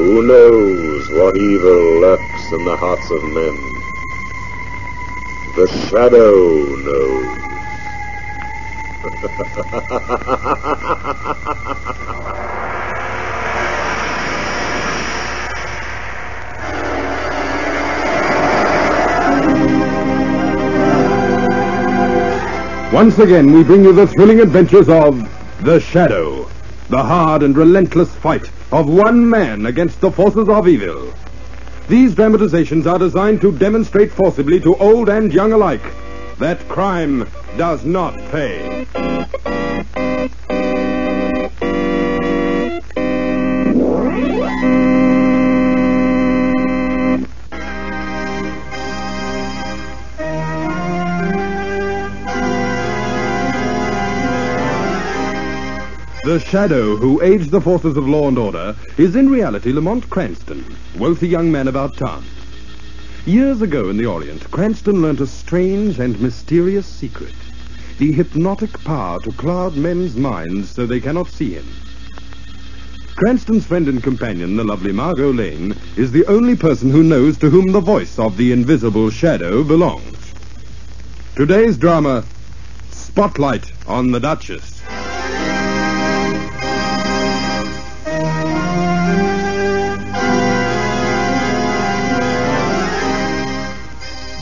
Who knows what evil lurks in the hearts of men? The shadow knows. Once again, we bring you the thrilling adventures of The Shadow, the hard and relentless fight of one man against the forces of evil. These dramatizations are designed to demonstrate forcibly to old and young alike that crime does not pay. The Shadow, who aids the forces of law and order, is in reality Lamont Cranston, wealthy young man about town. Years ago in the Orient, Cranston learnt a strange and mysterious secret: the hypnotic power to cloud men's minds so they cannot see him. Cranston's friend and companion, the lovely Margot Lane, is the only person who knows to whom the voice of the invisible Shadow belongs. Today's drama, Spotlight on the Duchess.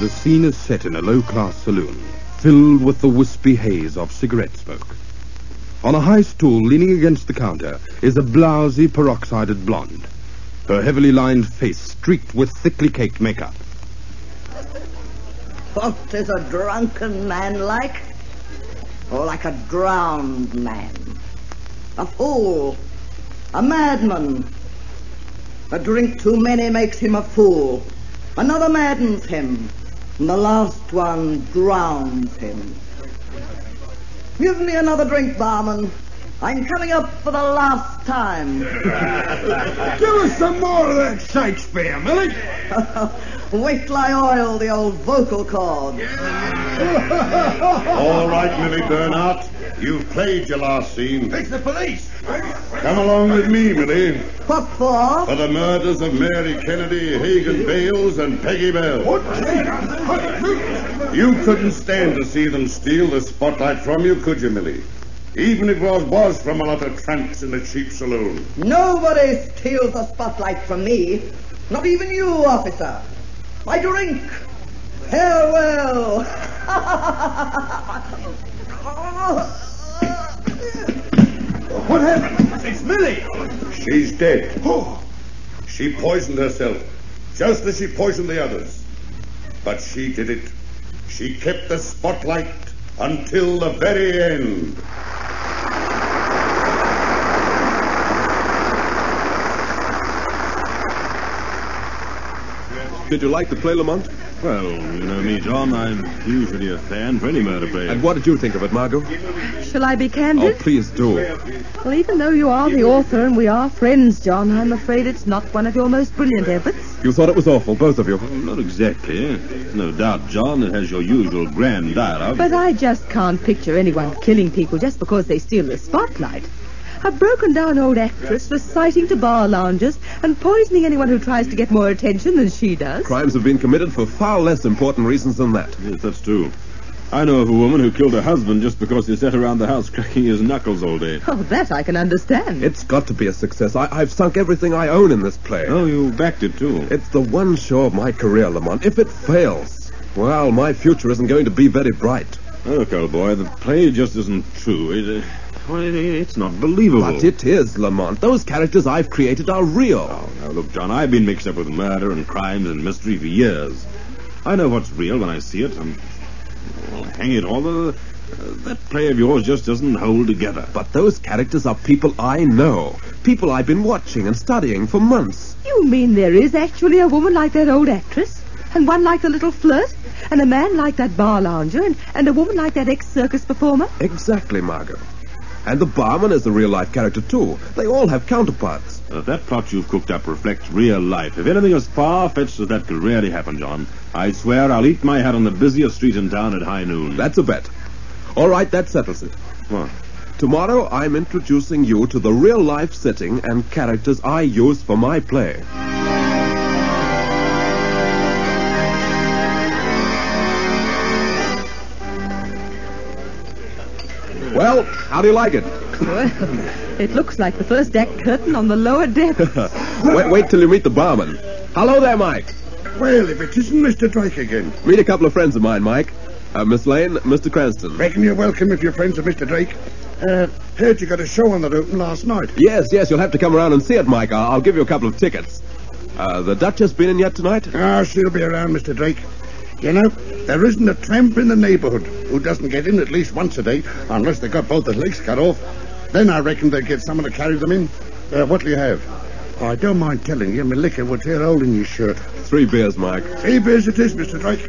The scene is set in a low-class saloon, filled with the wispy haze of cigarette smoke. On a high stool leaning against the counter is a blousy, peroxided blonde, her heavily lined face streaked with thickly caked makeup. What is a drunken man like? Or like a drowned man? A fool, a madman. A drink too many makes him a fool. Another maddens him. And the last one drowns him. Give me another drink, barman. I'm coming up for the last time. Give us some more of that Shakespeare, Millie. Wait till I oil the old vocal cords. All right, Millie Bernhardt. You've played your last scene. It's the police. Come along with me, Millie. What for? For the murders of Mary Kennedy, Hagan Bales, and Peggy Bell. You couldn't stand to see them steal the spotlight from you, could you, Millie? Even if it was from a lot of tramps in a cheap saloon. Nobody steals the spotlight from me. Not even you, officer. I drink. Farewell. What happened? It's Millie. She's dead. She poisoned herself, just as she poisoned the others. But she did it. She kept the spotlight until the very end. Did you like the play, Lamont? Well, you know me, John. I'm usually a fan for any murder play. And what did you think of it, Margot? Shall I be candid? Oh, please do. Well, even though you are the author and we are friends, John, I'm afraid it's not one of your most brilliant efforts. You thought it was awful, both of you. Well, not exactly. No doubt, John, it has your usual grand dialogue. But I just can't picture anyone killing people just because they steal the spotlight. A broken-down old actress reciting to bar loungers and poisoning anyone who tries to get more attention than she does. Crimes have been committed for far less important reasons than that. Yes, that's true. I know of a woman who killed her husband just because he sat around the house cracking his knuckles all day. Oh, that I can understand. It's got to be a success. I've sunk everything I own in this play. Oh, you backed it, too. It's the one show of my career, Lamont. If it fails, well, my future isn't going to be very bright. Look, old boy, the play just isn't true. It's not believable. But it is, Lamont. Those characters I've created are real. Oh, now, look, John, I've been mixed up with murder and crimes and mystery for years. I know what's real when I see it, and, well, hang it all, that play of yours just doesn't hold together. But those characters are people I know. People I've been watching and studying for months. You mean there is actually a woman like that old actress? And one like the little flirt? And a man like that bar lounger? And a woman like that ex-circus performer? Exactly, Margot. And the barman is a real-life character, too. They all have counterparts. That plot you've cooked up reflects real life. If anything as far-fetched as that could really happen, John, I swear I'll eat my hat on the busiest street in town at high noon. That's a bet. All right, that settles it. What? Tomorrow, I'm introducing you to the real-life setting and characters I use for my play. Well, how do you like it? Well, it looks like the first act curtain on the lower deck. Wait till you meet the barman. Hello there, Mike. Well, if it isn't Mr. Drake again. Meet a couple of friends of mine, Mike. Miss Lane, Mr. Cranston. Reckon you're welcome if you're friends of Mr. Drake. Heard you got a show on the open last night. Yes, you'll have to come around and see it, Mike. I'll give you a couple of tickets. The Duchess been in yet tonight? Ah, she'll be around, Mr. Drake. You know, there isn't a tramp in the neighborhood who doesn't get in at least once a day, unless they got both their legs cut off. Then I reckon they'd get someone to carry them in. What'll you have? I don't mind telling you, my liquor will tear a hole in your shirt. 3 beers, Mike. 3 beers it is, Mr. Drake.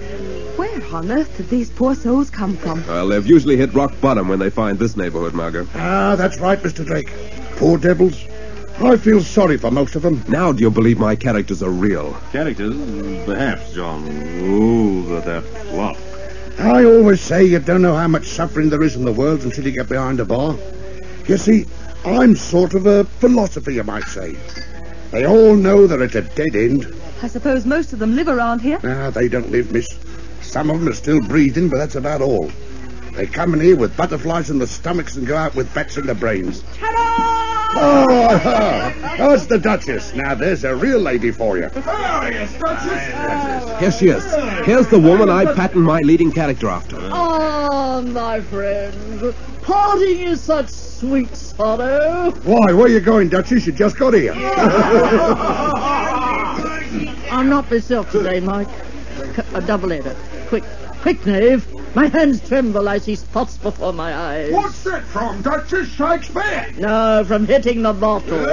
Where on earth did these poor souls come from? Well, they've usually hit rock bottom when they find this neighborhood, Margot. Ah, that's right, Mr. Drake. Poor devils. I feel sorry for most of them. Now do you believe my characters are real? Characters? Perhaps, John. Oh, that plot. I always say you don't know how much suffering there is in the world until you get behind a bar. You see, I'm sort of a philosopher, you might say. They all know they're at a dead end. I suppose most of them live around here. Ah, they don't live, miss. Some of them are still breathing, but that's about all. They come in here with butterflies in their stomachs and go out with bats in their brains. Oh, it's the Duchess. Now, there's a real lady for you. Here she is. Here's the woman I patterned my leading character after. Ah, my friend. Parting is such sweet sorrow. Why, where you going, Duchess? You just got here. I'm not myself today, Mike. A double-header. Quick, knave. My hands tremble. I see spots before my eyes. What's that from, Duchess? Shakespeare? No, from hitting the bottle.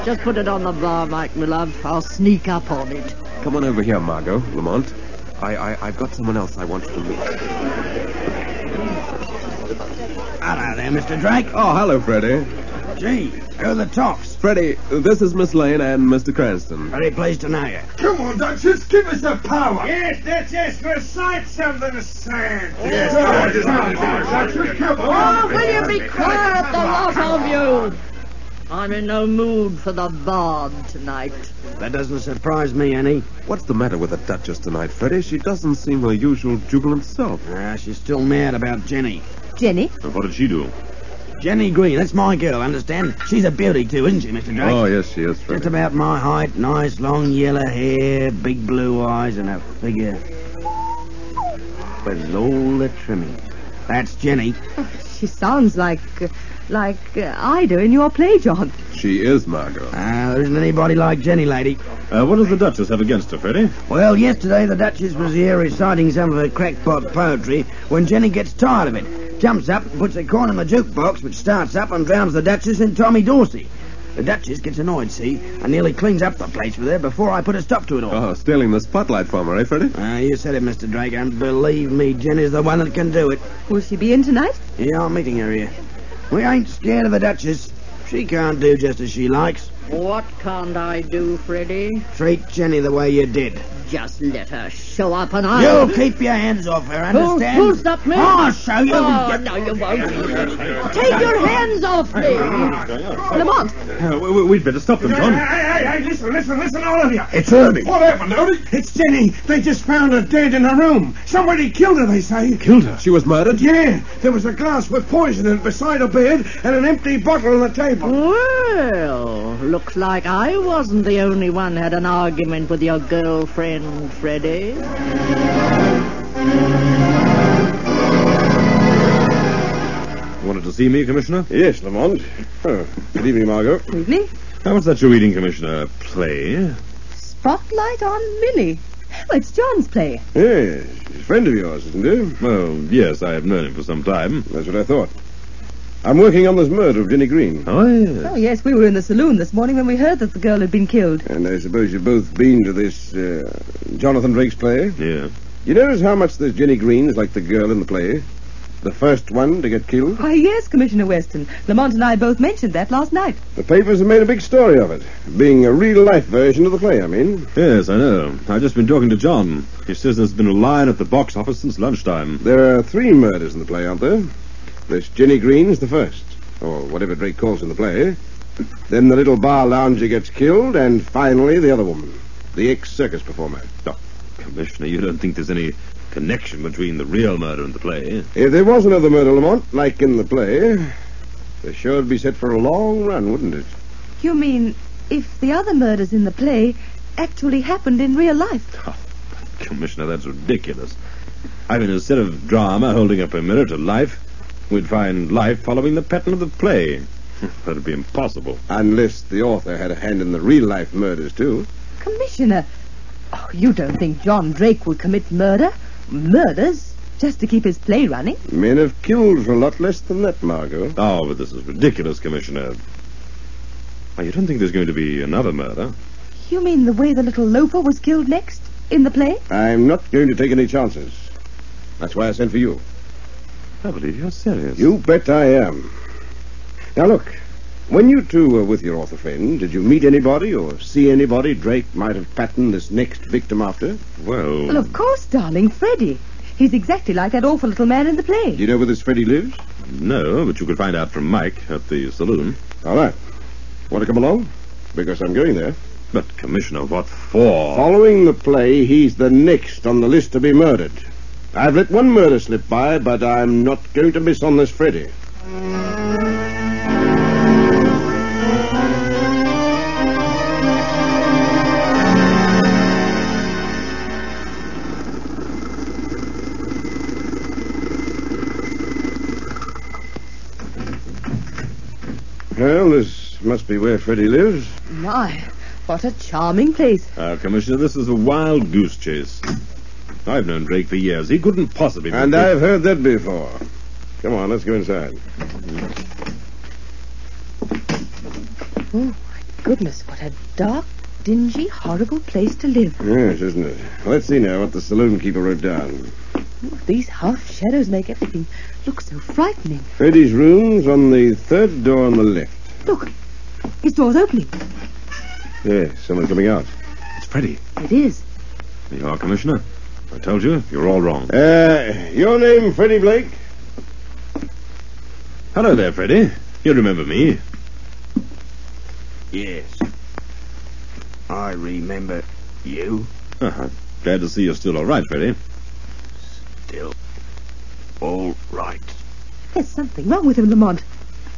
Just put it on the bar, Mike, my love. I'll sneak up on it. Come on over here, Margot, Lamont. I've got someone else I want you to meet. Hello there, Mr. Drake. Oh, hello, Freddie. Gee, who are the tops? Freddie, this is Miss Lane and Mr. Cranston. Very pleased to know you. Come on, Duchess, give us the power. Yes, Duchess, recite something to stand. Yes, Duchess, come on. Oh, will you be quiet, the lot of you? I'm in no mood for the bard tonight. That doesn't surprise me any. What's the matter with the Duchess tonight, Freddie? She doesn't seem her usual jubilant self. She's still mad about Jenny. Jenny? What did she do? Jenny Green, that's my girl, understand? She's a beauty too, isn't she, Mr. Drake? Oh, yes, she is, Freddie. Just about my height, nice long yellow hair, big blue eyes, and a figure with all the trimming. That's Jenny. She sounds like Ida in your play, John. She is, Margot. There isn't anybody like Jenny, lady. What does the Duchess have against her, Freddie? Well, yesterday the Duchess was here reciting some of her crackpot poetry when Jenny gets tired of it. Jumps up and puts a coin in the jukebox, which starts up and drowns the Duchess in Tommy Dorsey. The Duchess gets annoyed, see, and nearly cleans up the place with her before I put a stop to it all. Oh, stealing the spotlight from her, eh, Freddie? You said it, Mr. Drake, and believe me, Jenny's the one that can do it. Will she be in tonight? Yeah, I'm meeting her here. We ain't scared of the Duchess. She can't do just as she likes. What can't I do, Freddie? Treat Jenny the way you did. Just let her show up and I'll... You'll keep your hands off her, understand? Who'll stop me? I'll show you. Oh, no, you won't. Take your hands off me. Lamont. We'd better stop them, John. Hey, listen, all of you. It's Ernie. What happened, Ernie? It's Jenny. They just found her dead in her room. Somebody killed her, they say. Killed her? She was murdered? Yeah, there was a glass with poison in it beside her bed and an empty bottle on the table. Well, looks like I wasn't the only one had an argument with your girlfriend, Freddie. Wanted to see me, Commissioner? Yes, Lamont. Oh, good evening, Margot. Evening. What's that you're reading, Commissioner? Play? Spotlight on Millie. Oh, it's John's play. Yes, he's a friend of yours, isn't he? Well, yes, I have known him for some time. That's what I thought. I'm working on this murder of Jenny Green. Oh, yes. Oh, yes, we were in the saloon this morning when we heard that the girl had been killed. And I suppose you've both been to this, Jonathan Drake's play? Yeah. You notice how much this Jenny Green is like the girl in the play? The first one to get killed? Why, yes, Commissioner Weston. Lamont and I both mentioned that last night. The papers have made a big story of it. Being a real-life version of the play, I mean. Yes, I know. I've just been talking to John. He says there's been a line at the box office since lunchtime. There are 3 murders in the play, aren't there? This Jenny Green's the first, or whatever Drake calls in the play. Then the little bar lounger gets killed, and finally the other woman, the ex-circus performer. Oh, Commissioner, you don't think there's any connection between the real murder and the play? If there was another murder, Lamont, like in the play, the show would be set for a long run, wouldn't it? You mean if the other murders in the play actually happened in real life? Oh, Commissioner, that's ridiculous. I mean, instead of drama holding up a mirror to life, we'd find life following the pattern of the play. That'd be impossible. Unless the author had a hand in the real-life murders, too. Commissioner, you don't think John Drake would commit murders, just to keep his play running? Men have killed for a lot less than that, Margot. Oh, but this is ridiculous, Commissioner. Oh, you don't think there's going to be another murder? You mean the way the little loafer was killed next, in the play? I'm not going to take any chances. That's why I sent for you. I believe you're serious. You bet I am. Now, look, when you two were with your author friend, did you meet anybody or see anybody Drake might have patterned this next victim after? Well, of course, darling, Freddie. He's exactly like that awful little man in the play. Do you know where this Freddie lives? No, but you could find out from Mike at the saloon. All right. Want to come along? Because I'm going there. But, Commissioner, what for? Following the play, he's the next on the list to be murdered. I've let one murder slip by, but I'm not going to miss on this Freddie. Well, this must be where Freddie lives. My, what a charming place. Commissioner, this is a wild goose chase. I've known Drake for years. He couldn't possibly... And I've heard that before. Come on, let's go inside. Oh, my goodness, what a dark, dingy, horrible place to live. Yes, isn't it? Let's see now what the saloon keeper wrote down. These half shadows make everything look so frightening. Freddie's room's on the third door on the left. Look, his door's opening. Yes, someone coming out. It's Freddie. It is. There you are, Commissioner. I told you, you're all wrong. Your name, Freddie Blake? Hello there, Freddie. You remember me? Yes. I remember you. Glad to see you're still all right, Freddie. Still all right. There's something wrong with him, Lamont.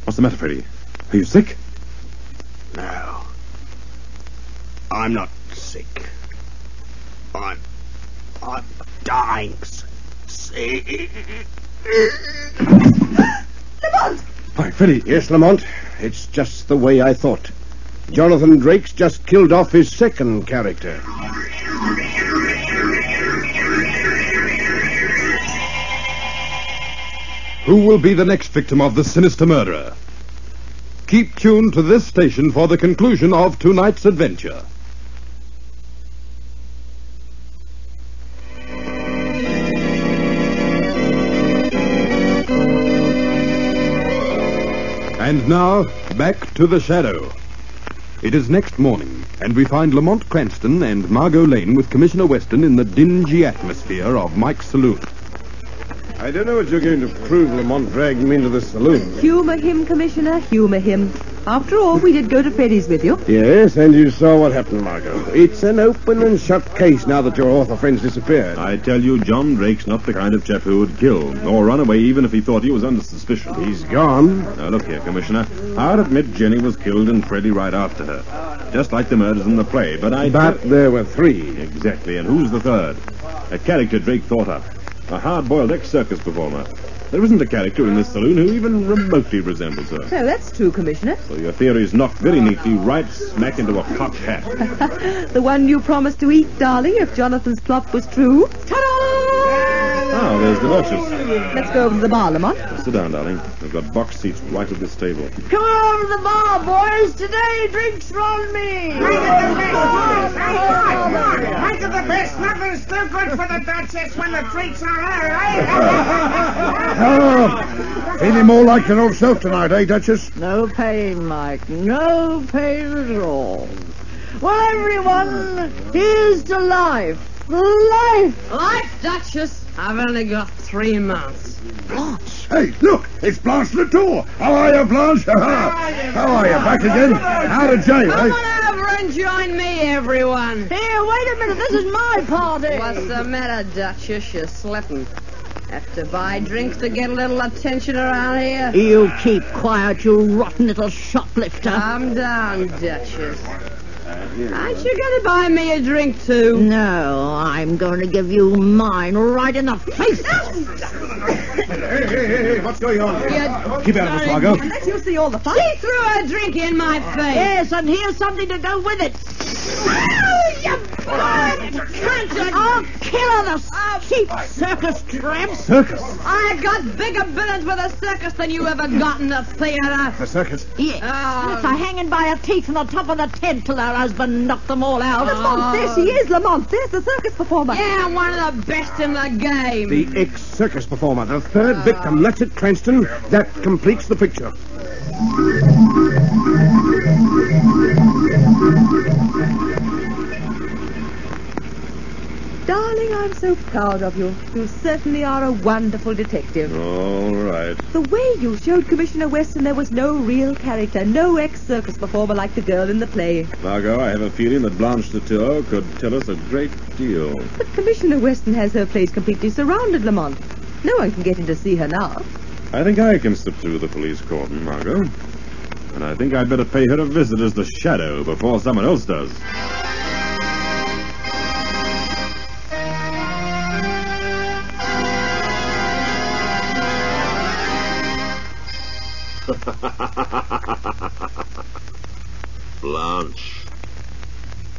What's the matter, Freddie? Are you sick? No. I'm not sick. I'm dying sick. Lamont! Why, Freddie. Yes, Lamont. It's just the way I thought. Jonathan Drake's just killed off his second character. Who will be the next victim of the sinister murderer? Keep tuned to this station for the conclusion of tonight's adventure. And now, back to the Shadow. It is next morning, and we find Lamont Cranston and Margot Lane with Commissioner Weston in the dingy atmosphere of Mike's saloon. I don't know what you're going to prove, Lamont dragged me into the saloon. Humour him, Commissioner, humour him. After all, we did go to Freddie's with you. Yes, and you saw what happened, Margot. It's an open and shut case now that your author friend's disappeared. I tell you, John Drake's not the kind of chap who would kill or run away even if he thought he was under suspicion. He's gone. Now, look here, Commissioner. I'll admit Jenny was killed and Freddie right after her. Just like the murders in the play, but there were three. Exactly, and who's the third? A character Drake thought up. A hard-boiled ex-circus performer. There isn't a character in this saloon who even remotely resembles her. No, that's true, Commissioner. So your theory's knocked very neatly right smack into a cocked hat. The one you promised to eat, darling, if Jonathan's plot was true. Ta-da! Oh, there's the Duchess. Let's go over to the bar, Lamont. Sit down, darling. We've got box seats right at this table. Come on over to the bar, boys. Today, drinks are on me. Right to the best. Nothing's too good for the Duchess when the treats are her, Oh, feeling more like your old self tonight, eh, Duchess? No pain, Mike. No pain at all. Well, everyone, here's to life. Life! Life, Duchess. I've only got 3 months. Blanche! Hey, look! It's Blanche Latour! How are you, Blanche? How are you? Back again? Out of jail, Come eh? on over and join me, everyone. Here, wait a minute. This is my party. What's the matter, Duchess? You're slipping. Have to buy drinks to get a little attention around here? You keep quiet, you rotten little shoplifter. Um, Calm down, Duchess. Aren't you going to buy me a drink, too? No, I'm going to give you mine right in the face. Hey, what's going on here? Keep out of this, Margot. Unless you see all the fun. She threw a drink in my face. Yes, and here's something to go with it. Oh, you cunt! I'll kill her, the cheap circus tramp. Circus? I got bigger billings with a circus than you ever got in the theater. The circus? Yes. Oh. They're hanging by her teeth on the top of the tent till her husband knocked them all out. Lamont, there she is, Lamont. There's the circus performer. Yeah, one of the best in the game. The ex-circus performer, the third victim. That's it, Cranston. That completes the picture. Darling, I'm so proud of you. You certainly are a wonderful detective. All right. The way you showed Commissioner Weston there was no real character, no ex-circus performer like the girl in the play. Margot, I have a feeling that Blanche Latour could tell us a great deal. But Commissioner Weston has her place completely surrounded, Lamont. No one can get in to see her now. I think I can slip through the police cordon, Margot. And I think I'd better pay her a visit as the Shadow before someone else does.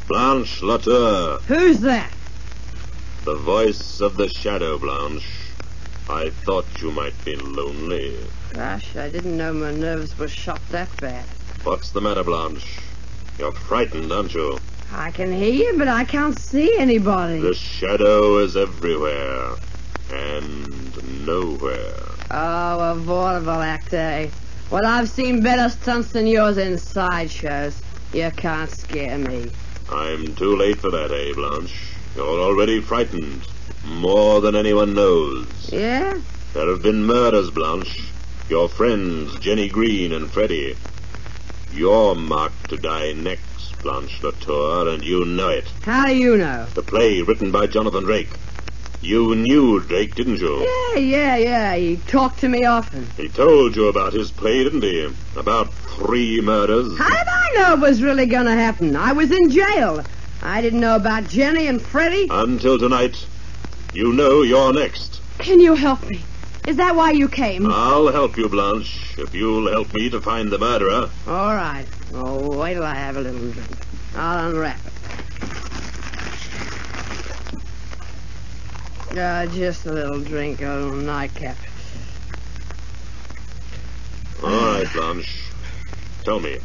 Blanche Latour. Who's that? The voice of the Shadow, Blanche. I thought you might be lonely. Gosh, I didn't know my nerves were shot that bad. What's the matter, Blanche? You're frightened, aren't you? I can hear you, but I can't see anybody. The Shadow is everywhere and nowhere. Oh, a vaudeville actor, eh? Well, I've seen better stunts than yours in sideshows. You can't scare me. I'm too late for that, eh, Blanche? You're already frightened. More than anyone knows. Yeah? There have been murders, Blanche. Your friends, Jenny Green and Freddie. You're marked to die next, Blanche Latour, and you know it. How do you know? The play written by Jonathan Drake. You knew Drake, didn't you? Yeah. He talked to me often. He told you about his play, didn't he? About 3 murders. How did I know it was really going to happen? I was in jail. I didn't know about Jenny and Freddie. Until tonight. You know you're next. Can you help me? Is that why you came? I'll help you, Blanche, if you'll help me to find the murderer. All right. Oh, wait till I have a little drink. I'll unwrap it. Just a little drink, a little nightcap. All right, Blanche. Tell me.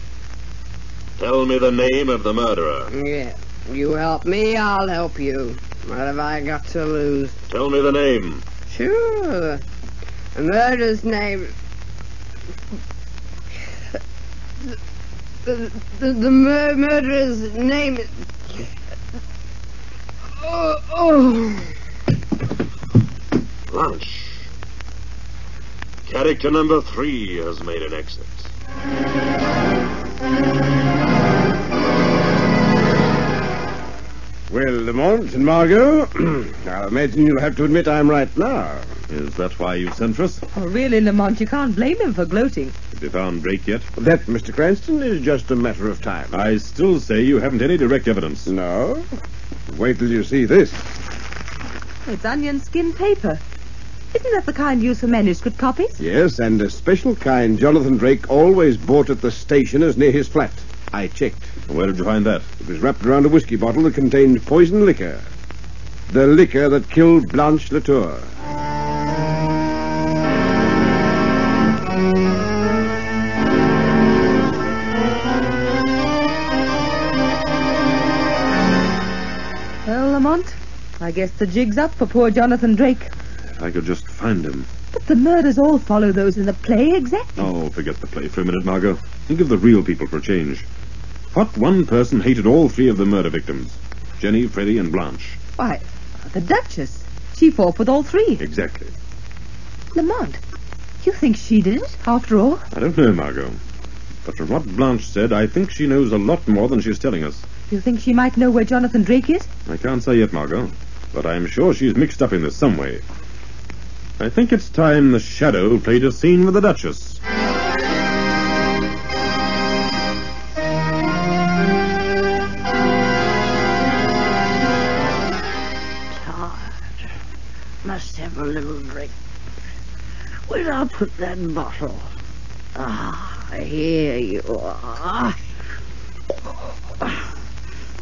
Tell me the name of the murderer. Yeah. You help me, I'll help you. What have I got to lose? Tell me the name. Sure. The murderer's name... The murderer's name... Oh. Blanche. Character number 3 has made an exit. Well, Lamont and Margot, I imagine you'll have to admit I'm right now. Is that why you sent for us? Oh, really, Lamont, you can't blame him for gloating. Have you found Drake yet? That, Mr. Cranston, is just a matter of time. I still say you haven't any direct evidence. No? Wait till you see this. It's onion skin paper. Isn't that the kind used for manuscript copies? Yes, and a special kind Jonathan Drake always bought at the stationer's near his flat. I checked. Where did you find that? It was wrapped around a whiskey bottle that contained poison liquor. The liquor that killed Blanche Latour. Well, Lamont, I guess the jig's up for poor Jonathan Drake. If I could just find him. But the murders all follow those in the play exactly. Oh, forget the play for a minute, Margot. Think of the real people for a change. What one person hated all 3 of the murder victims? Jenny, Freddie, and Blanche. Why, the Duchess. She fought with all three. Exactly. Lamont, you think she did it, after all? I don't know, Margot. But from what Blanche said, I think she knows a lot more than she's telling us. You think she might know where Jonathan Drake is? I can't say yet, Margot. But I'm sure she's mixed up in this some way. I think it's time the Shadow played a scene with the Duchess. Tired. Must have a little drink. Where'd I put that bottle? Ah, here you are.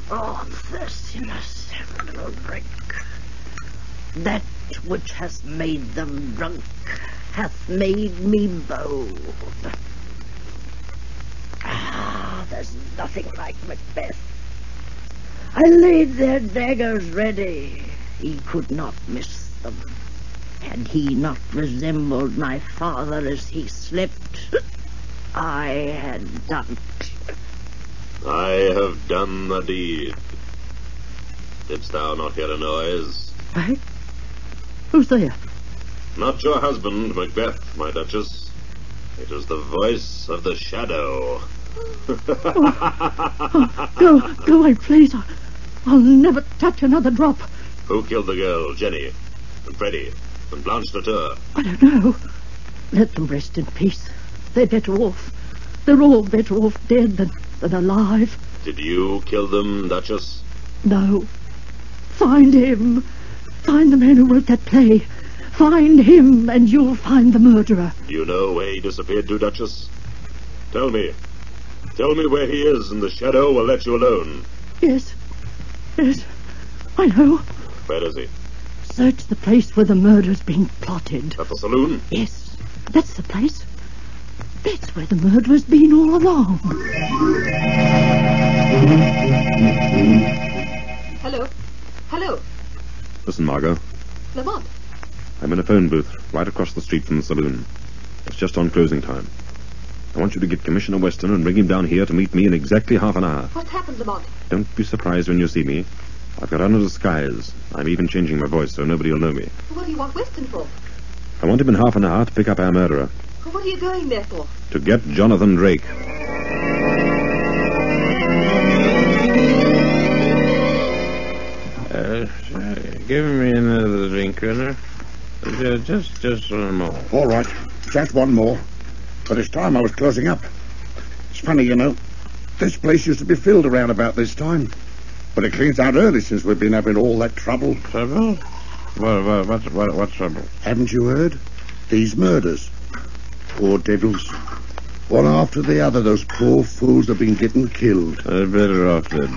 Oh, I'm thirsty. Must have a little drink. That which has made them drunk hath made me bold. Ah, there's nothing like Macbeth. I laid their daggers ready. He could not miss them. Had he not resembled my father as he slept, I had done it. I have done the deed. Didst thou not hear a noise? Right? Who's there? Not your husband, Macbeth, my Duchess. It is the voice of the Shadow. Go away, please. I'll never touch another drop. Who killed the girl, Jenny, and Freddie, and Blanche Latour? I don't know. Let them rest in peace. They're better off. They're all better off dead than alive. Did you kill them, Duchess? No. Find him. Find the man who wrote that play. Find him, and you'll find the murderer. You know where he disappeared to, Duchess? Tell me. Tell me where he is, and the Shadow will let you alone. Yes. I know. Where is he? Search the place where the murder's been plotted. At the saloon? Yes. That's the place. That's where the murderer's been all along. Hello. Listen, Margot. Lamont. I'm in a phone booth right across the street from the saloon. It's just on closing time. I want you to get Commissioner Weston and bring him down here to meet me in exactly half an hour. What's happened, Lamont? Don't be surprised when you see me. I've got on a disguise. I'm even changing my voice so nobody will know me. What do you want Weston for? I want him in half an hour to pick up our murderer. What are you going there for? To get Jonathan Drake. Give me another drink, Gunner. Just one more. All right, just one more. But it's time I was closing up. It's funny, you know. This place used to be filled around about this time. But it cleans out early since we've been having all that trouble. Trouble? What trouble? Haven't you heard? These murders. Poor devils. One after the other, those poor fools have been getting killed. They're better off dead.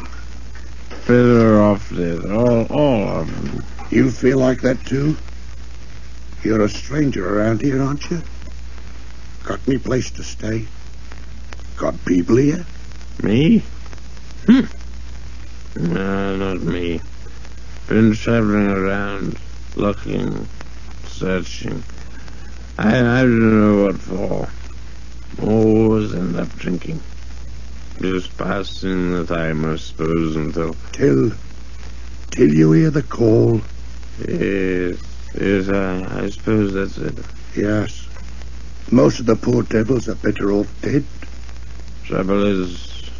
Better off dead. All of them. You feel like that, too? You're a stranger around here, aren't you? Got any place to stay? Got people here? Me? No, not me. Been traveling around, looking, searching. I don't know what for. Always end up drinking. Just passing the time, I suppose, until... Till you hear the call. Yes, I suppose that's it. Yes. Most of the poor devils are better off dead. Trouble is,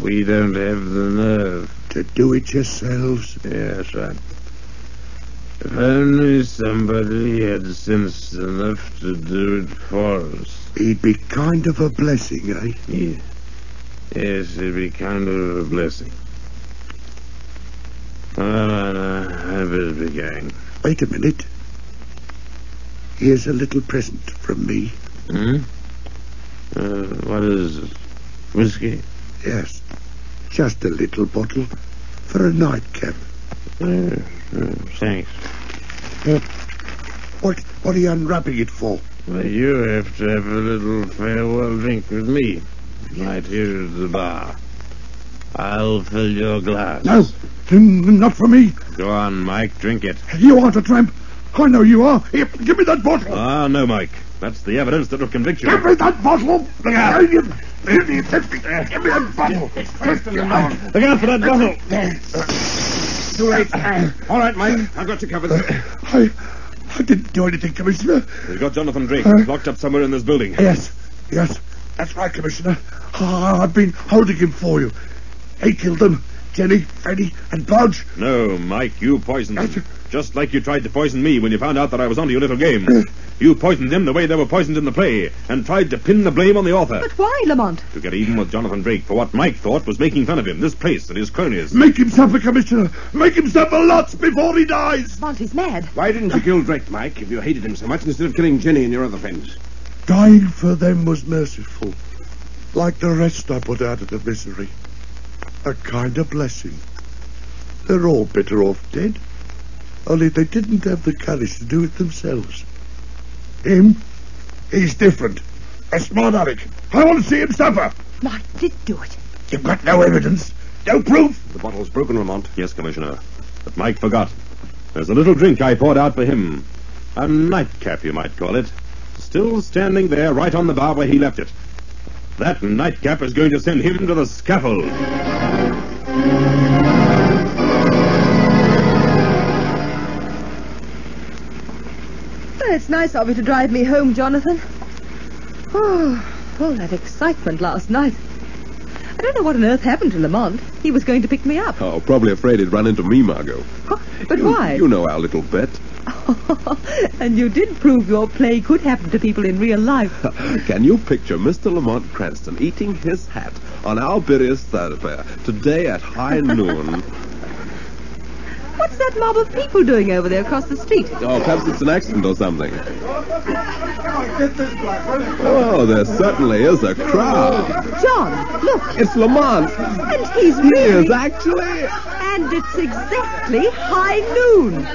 we don't have the nerve. To do it yourselves? Yes, right. If only somebody had sense enough to do it for us. He'd be kind of a blessing, eh? Yeah. Yes, it'd be kind of a blessing. Well, I better be going. Wait a minute. Here's a little present from me. What is it? Whiskey? Yes. Just a little bottle for a nightcap. Thanks. What are you unwrapping it for? Well, you have to have a little farewell drink with me. Right here at the bar. I'll fill your glass. No, not for me. Go on, Mike, drink it. You aren't a tramp. I know you are. Here, give me that bottle. Ah, no, Mike. That's the evidence that will convict you. Give me that bottle. Look out. Give me that bottle. Look out for that bottle. Too late. All right, Mike. I've got you covered. I didn't do anything, Commissioner. We've got Jonathan Drake locked up somewhere in this building. Yes. That's right, Commissioner. I've been holding him for you. He killed them. Jenny, Freddie, and Budge. No, Mike, you poisoned them. Just like you tried to poison me when you found out that I was onto your little game. You poisoned them the way they were poisoned in the play, and tried to pin the blame on the author. But why, Lamont? To get even with Jonathan Drake for what Mike thought was making fun of him, this place and his cronies. Make him suffer, Commissioner. Make him suffer lots before he dies. Lamont is mad. Why didn't you kill Drake, Mike, if you hated him so much, instead of killing Jenny and your other friends? Dying for them was merciful. Like the rest I put out of the misery. A kind of blessing. They're all better off dead. Only they didn't have the courage to do it themselves. Him? He's different. A smart aleck. I want to see him suffer. Mike did do it. You've got no evidence. No proof. The bottle's broken, Lamont. Yes, Commissioner. But Mike forgot. There's a little drink I poured out for him. A nightcap, you might call it. Still standing there right on the bar where he left it. That nightcap is going to send him to the scaffold. Well, it's nice of you to drive me home, Jonathan. All that excitement last night. I don't know what on earth happened to Lamont. He was going to pick me up. Oh, probably afraid he'd run into me, Margot. But why? You know our little bet. And you did prove your play could happen to people in real life. Can you picture Mr. Lamont Cranston eating his hat on our bilious thoroughfare today at high noon? What's that mob of people doing over there across the street? Oh, perhaps it's an accident or something. Oh, there certainly is a crowd. John, look. It's Lamont. And he's He really... is actually... And it's exactly high noon.